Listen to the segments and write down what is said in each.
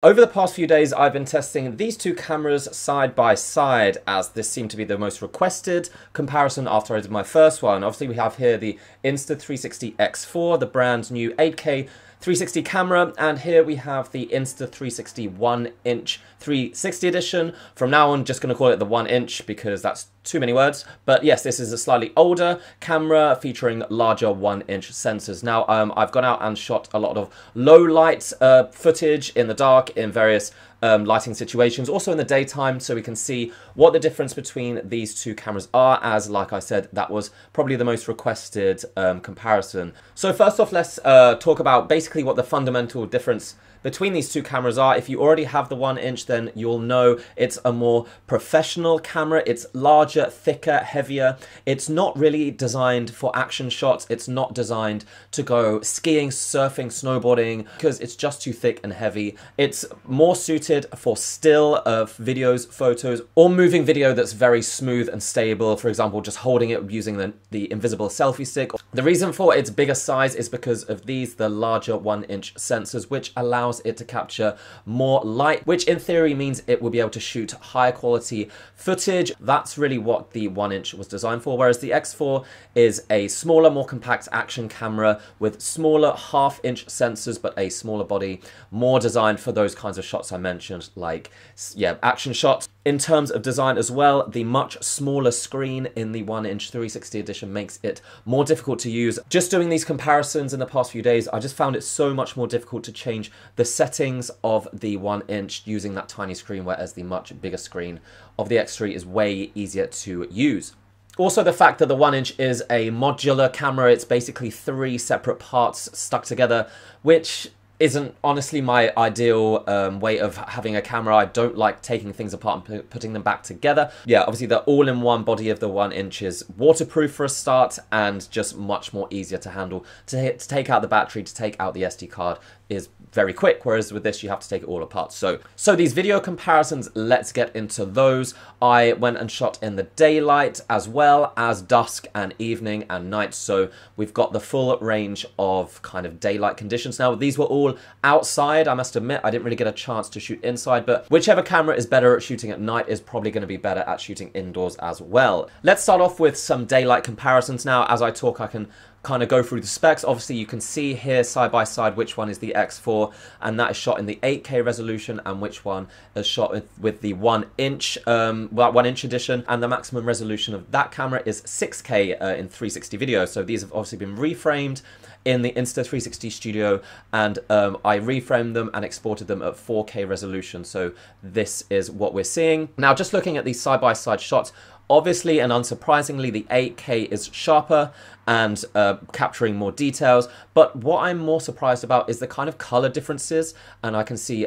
Over the past few days, I've been testing these two cameras side by side, as this seemed to be the most requested comparison after I did my first one. Obviously, we have here the Insta360 X4, the brand new 8K 360 camera, and here we have the Insta360 1-inch 360 edition. From now on, just going to call it the 1-inch because that's too many words. But yes, this is a slightly older camera featuring larger 1-inch sensors. Now, I've gone out and shot a lot of low light footage in the dark in various lighting situations, also in the daytime, so we can see what the difference between these two cameras are, as like I said, that was probably the most requested comparison. So first off, let's talk about basically what the fundamental difference between these two cameras are. If you already have the 1-inch, then you'll know it's a more professional camera. It's larger, thicker, heavier. It's not really designed for action shots. It's not designed to go skiing, surfing, snowboarding, because it's just too thick and heavy. It's more suited for still videos, photos, or moving video that's very smooth and stable. For example, just holding it using the invisible selfie stick. The reason for its bigger size is because of the larger 1-inch sensors, which allows it to capture more light, which in theory means it will be able to shoot higher quality footage. That's really what the 1-inch was designed for, whereas the X4 is a smaller, more compact action camera with smaller 1/2-inch sensors, but a smaller body, more designed for those kinds of shots I mentioned, like, yeah, action shots. In terms of design as well, the much smaller screen in the 1-inch 360 edition makes it more difficult to use. Just doing these comparisons in the past few days, I just found it so much more difficult to change the settings of the 1-inch using that tiny screen, whereas the much bigger screen of the X3 is way easier to use. Also, the fact that the 1-inch is a modular camera, it's basically 3 separate parts stuck together, which isn't honestly my ideal way of having a camera. I don't like taking things apart and putting them back together. Yeah, obviously the all-in-one body of the 1-inch is waterproof for a start and just much more easier to handle. To take out the battery, to take out the SD card is very quick, whereas with this you have to take it all apart. So these video comparisons, let's get into those. I went and shot in the daylight as well as dusk and evening and night, so we've got the full range of kind of daylight conditions. Now, these were all outside. I must admit, I didn't really get a chance to shoot inside, but whichever camera is better at shooting at night is probably going to be better at shooting indoors as well. Let's start off with some daylight comparisons. Now, as I talk, I can kind of go through the specs. Obviously, you can see here side by side which one is the X4, and that is shot in the 8K resolution, and which one is shot with the 1-inch 1-inch edition, and the maximum resolution of that camera is 6K in 360 video. So these have obviously been reframed in the Insta360 Studio, and I reframed them and exported them at 4K resolution. So this is what we're seeing. Now, just looking at these side by side shots, obviously and unsurprisingly, the 8K is sharper and capturing more details. But what I'm more surprised about is the kind of color differences, and I can see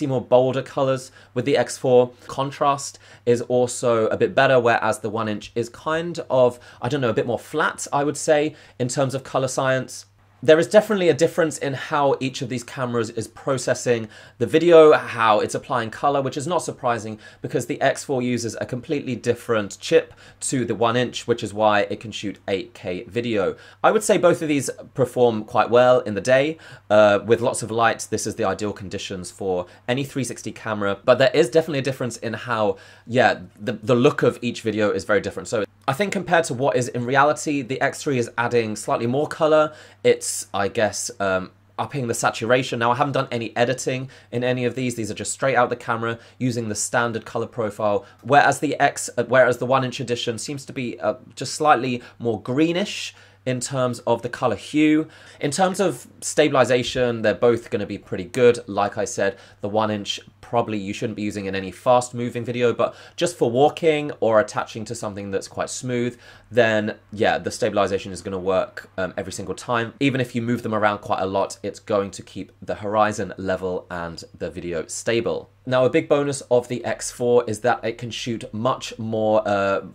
more bolder colors with the X4. Contrast is also a bit better, whereas the 1-inch is kind of, I don't know, a bit more flat, I would say, in terms of color science. There is definitely a difference in how each of these cameras is processing the video, how it's applying color, which is not surprising because the X4 uses a completely different chip to the 1-inch, which is why it can shoot 8K video. I would say both of these perform quite well in the day. With lots of light, this is the ideal conditions for any 360 camera, but there is definitely a difference in how, yeah, the look of each video is very different. So I think compared to what is in reality, the X3 is adding slightly more color. It's, I guess, upping the saturation. Now, I haven't done any editing in any of these. These are just straight out the camera using the standard color profile, whereas the 1-inch edition seems to be just slightly more greenish in terms of the color hue. In terms of stabilization, they're both going to be pretty good. Like I said, the 1-inch probably you shouldn't be using in any fast moving video, but just for walking or attaching to something that's quite smooth, then yeah, the stabilization is going to work every single time. Even if you move them around quite a lot, it's going to keep the horizon level and the video stable. Now, a big bonus of the X4 is that it can shoot much more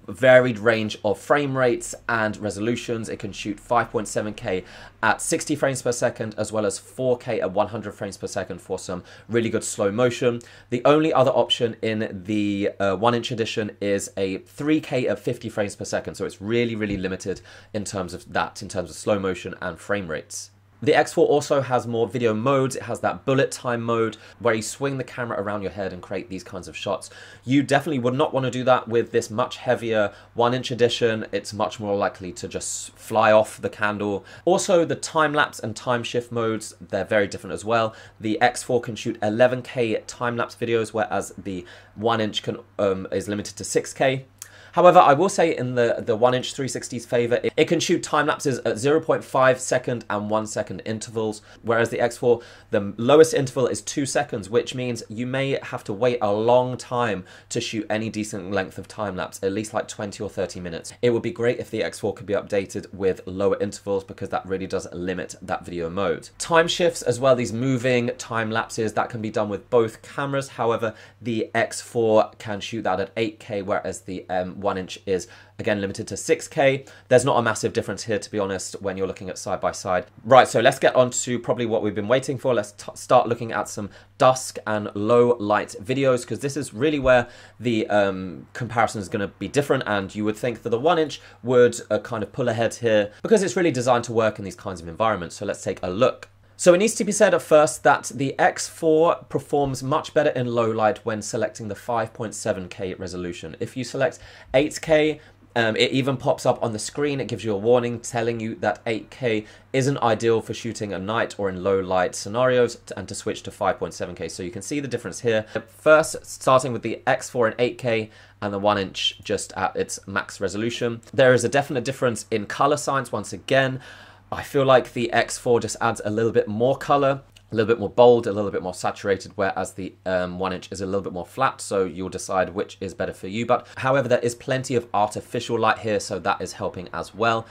varied range of frame rates and resolutions. It can shoot 5.7K at 60 frames per second, as well as 4K at 100 frames per second for some really good slow motion. The only other option in the 1-inch edition is a 3K at 50 frames per second. So it's really, really limited in terms of that, in terms of slow motion and frame rates. The X4 also has more video modes. It has that bullet time mode where you swing the camera around your head and create these kinds of shots. You definitely would not want to do that with this much heavier 1-inch edition. It's much more likely to just fly off the candle. Also, the time-lapse and time shift modes, they're very different as well. The X4 can shoot 11K time-lapse videos, whereas the 1-inch is limited to 6K. However, I will say in the 1-inch 360's favor, it can shoot time lapses at 0.5 second and 1 second intervals, whereas the X4, the lowest interval is 2 seconds, which means you may have to wait a long time to shoot any decent length of time lapse, at least like 20 or 30 minutes. It would be great if the X4 could be updated with lower intervals because that really does limit that video mode. Time shifts as well, these moving time lapses, that can be done with both cameras. However, the X4 can shoot that at 8K, whereas the 1-inch is again limited to 6K. There's not a massive difference here, to be honest, when you're looking at side by side. Right, so let's get on to probably what we've been waiting for. Let's start looking at some dusk and low light videos, because this is really where the comparison is going to be different, and you would think that the 1-inch would kind of pull ahead here because it's really designed to work in these kinds of environments. So let's take a look. So it needs to be said at first that the X4 performs much better in low light when selecting the 5.7K resolution. If you select 8K, it even pops up on the screen. It gives you a warning telling you that 8K isn't ideal for shooting at night or in low light scenarios, and to switch to 5.7K. So you can see the difference here. First, starting with the X4 in 8K and the 1-inch just at its max resolution. There is a definite difference in color science once again. I feel like the X4 just adds a little bit more color, a little bit more bold, a little bit more saturated, whereas the 1-inch is a little bit more flat, so you'll decide which is better for you. But however, there is plenty of artificial light here, so that is helping as well.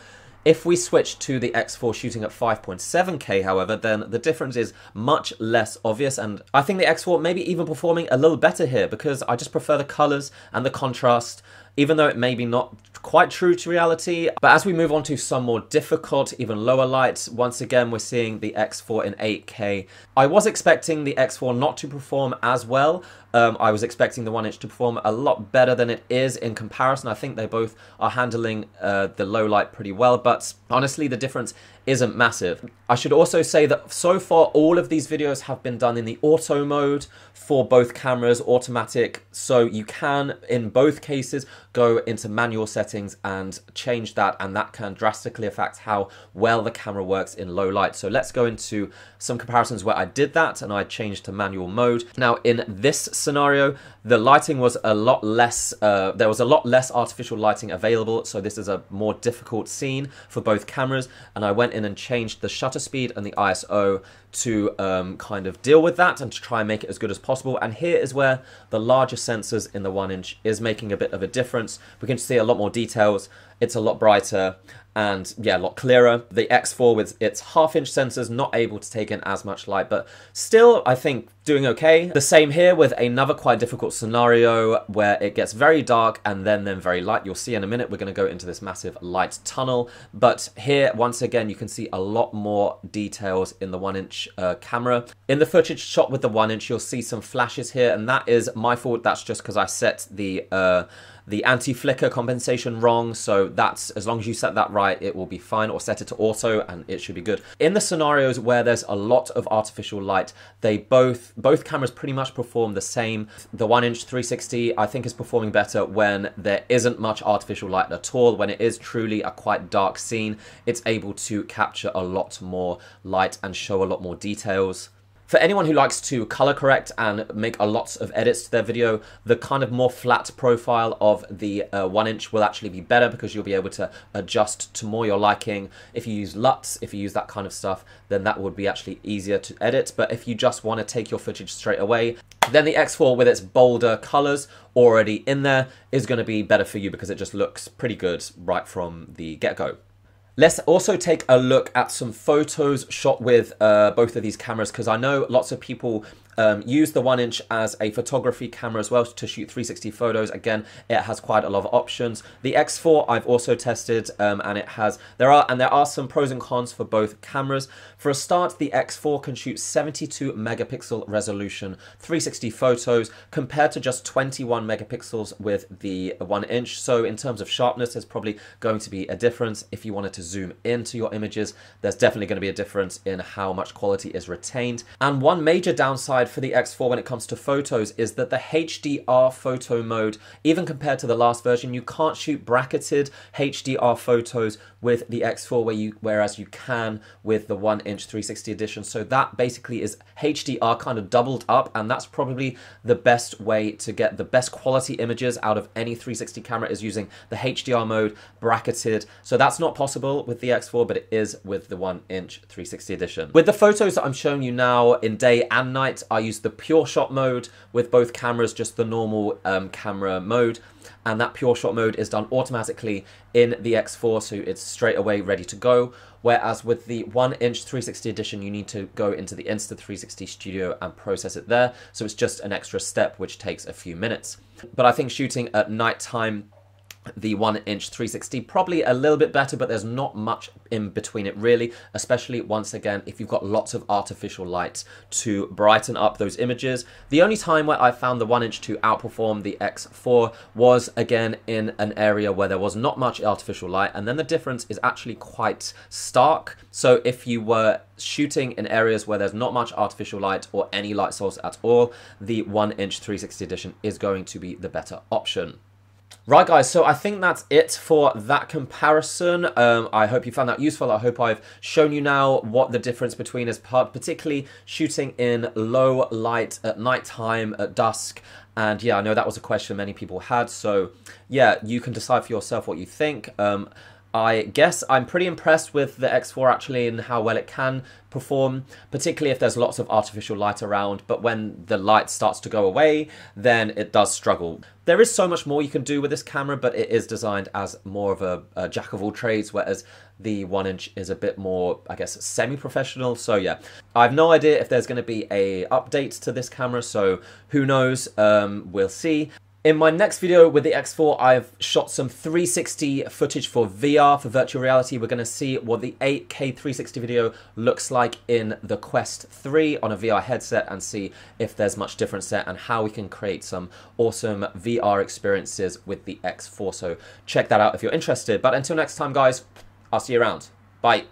If we switch to the X4 shooting at 5.7K, however, then the difference is much less obvious, and I think the X4 maybe even performing a little better here because I just prefer the colors and the contrast, even though it may be not quite true to reality. But as we move on to some more difficult, even lower lights, once again, we're seeing the X4 in 8K. I was expecting the X4 not to perform as well. I was expecting the 1-inch to perform a lot better than it is in comparison. I think they both are handling the low light pretty well, but honestly, the difference isn't massive. I should also say that so far, all of these videos have been done in the auto mode for both cameras, automatic. So you can, in both cases, go into manual settings and change that, and that can drastically affect how well the camera works in low light. So let's go into some comparisons where I did that and I changed to manual mode. Now, in this scenario, the lighting was a lot less, there was a lot less artificial lighting available, so this is a more difficult scene for both cameras, and I went in and changed the shutter speed and the ISO to kind of deal with that and to try and make it as good as possible. And here is where the larger sensors in the 1-inch is making a bit of a difference. We can see a lot more details, it's a lot brighter, and yeah, a lot clearer. The X4 with its 1/2-inch sensors not able to take in as much light, but still I think doing okay. The same here with another quite difficult scenario where it gets very dark and then very light. You'll see in a minute we're going to go into this massive light tunnel, but here once again you can see a lot more details in the 1-inch camera. In the footage shot with the 1-inch, you'll see some flashes here, and that is my fault. That's just because I set the anti-flicker compensation wrong, so that's, as long as you set that right, it will be fine, or set it to auto and it should be good. In the scenarios where there's a lot of artificial light, they both cameras pretty much perform the same. The 1-inch 360 I think is performing better when there isn't much artificial light at all. When it is truly a quite dark scene, it's able to capture a lot more light and show a lot more details. For anyone who likes to color correct and make a lot of edits to their video, the kind of more flat profile of the 1-inch will actually be better because you'll be able to adjust to more your liking. If you use LUTs, if you use that kind of stuff, then that would be actually easier to edit. But if you just want to take your footage straight away, then the X4 with its bolder colors already in there is going to be better for you because it just looks pretty good right from the get-go. Let's also take a look at some photos shot with both of these cameras, because I know lots of people use the 1-inch as a photography camera as well to shoot 360 photos. Again, it has quite a lot of options. The X4 I've also tested, and there are some pros and cons for both cameras. For a start, the X4 can shoot 72 megapixel resolution 360 photos compared to just 21 megapixels with the 1-inch. So in terms of sharpness, there's probably going to be a difference. If you wanted to zoom into your images, there's definitely going to be a difference in how much quality is retained. And one major downside for the X4 when it comes to photos is that the HDR photo mode, even compared to the last version, you can't shoot bracketed HDR photos with the X4 whereas you can with the 1-inch 360 edition. So that basically is HDR kind of doubled up, and that's probably the best way to get the best quality images out of any 360 camera, is using the HDR mode bracketed. So that's not possible with the X4, but it is with the 1-inch 360 edition. With the photos that I'm showing you now in day and night, I use the pure shot mode with both cameras, just the normal camera mode, and that pure shot mode is done automatically in the X4, so it's straight away ready to go. Whereas with the 1-inch 360 edition, you need to go into the Insta360 Studio and process it there, so it's just an extra step which takes a few minutes. But I think shooting at nighttime, the 1-inch 360 probably a little bit better, but there's not much in between it really, especially once again if you've got lots of artificial light to brighten up those images. The only time where I found the 1-inch to outperform the X4 was again in an area where there was not much artificial light, and then the difference is actually quite stark. So if you were shooting in areas where there's not much artificial light or any light source at all, the 1-inch 360 edition is going to be the better option. Right guys, so I think that's it for that comparison. I hope you found that useful. I hope I've shown you now what the difference between is, particularly shooting in low light at nighttime, at dusk. And yeah, I know that was a question many people had. So yeah, you can decide for yourself what you think. I guess I'm pretty impressed with the X4 actually and how well it can perform, particularly if there's lots of artificial light around, but when the light starts to go away, then it does struggle. There is so much more you can do with this camera, but it is designed as more of a jack of all trades, whereas the 1-inch is a bit more, I guess, semi-professional. So yeah, I have no idea if there's going to be a update to this camera, so who knows, we'll see. In my next video with the X4, I've shot some 360 footage for VR, for virtual reality. We're going to see what the 8K 360 video looks like in the Quest 3 on a VR headset and see if there's much difference there and how we can create some awesome VR experiences with the X4. So check that out if you're interested. But until next time, guys, I'll see you around. Bye.